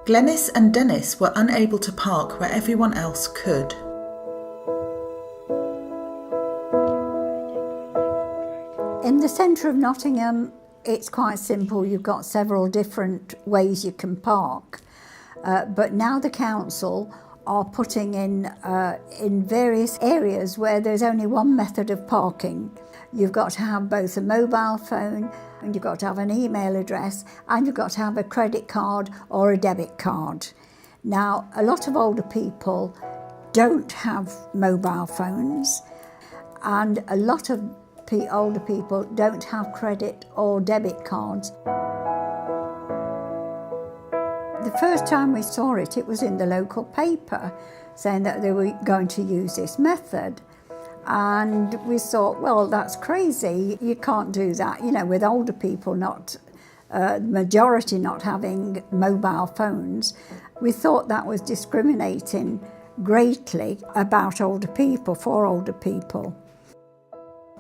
Glenise and Dennis were unable to park where everyone else could. In the centre of Nottingham, it's quite simple. You've got several different ways you can park, but now the council are putting in various areas where there's only one method of parking. You've got to have both a mobile phone, and you've got to have an email address, and you've got to have a credit card or a debit card. Now, a lot of older people don't have mobile phones, and a lot of older people don't have credit or debit cards. The first time we saw it, it was in the local paper saying that they were going to use this method. And we thought, well, that's crazy. You can't do that, with older people majority not having mobile phones. We thought that was discriminating greatly about older people, for older people.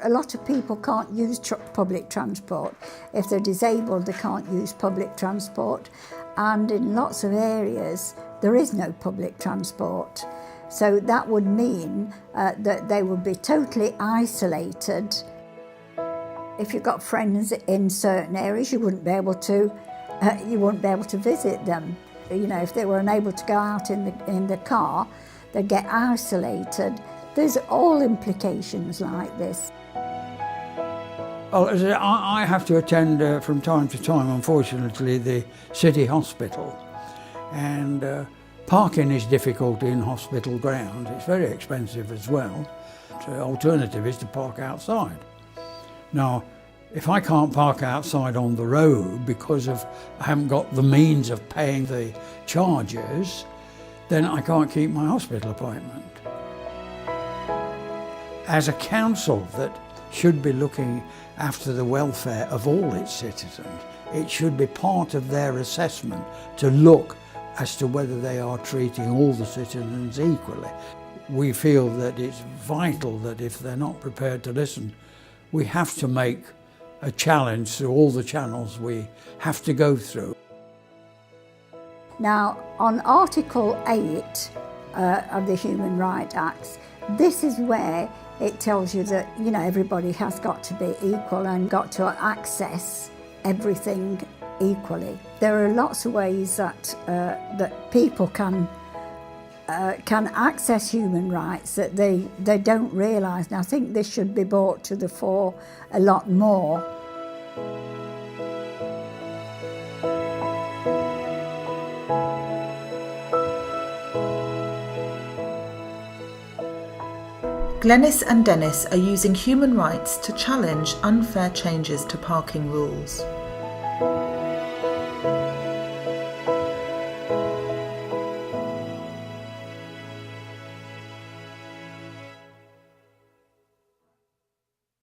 A lot of people can't use public transport. If they're disabled, they can't use public transport. And in lots of areas, there is no public transport. So that would mean that they would be totally isolated. If you've got friends in certain areas, you wouldn't be able to visit them. If they were unable to go out in the car, they'd get isolated. There's all implications like this. Well, I have to attend from time to time, unfortunately, the city hospital, and parking is difficult in hospital grounds. It's very expensive as well. The alternative is to park outside. Now, if I can't park outside on the road because I haven't got the means of paying the charges, then I can't keep my hospital appointment. As a council that should be looking after the welfare of all its citizens, it should be part of their assessment to look as to whether they are treating all the citizens equally. We feel that it's vital that if they're not prepared to listen, we have to make a challenge through all the channels we have to go through. Now, on Article 8 of the Human Rights Act, this is where it tells you that, everybody has got to be equal and got to access everything equally. There are lots of ways that people can access human rights that they don't realise, and I think this should be brought to the fore a lot more. Glenise and Dennis are using human rights to challenge unfair changes to parking rules.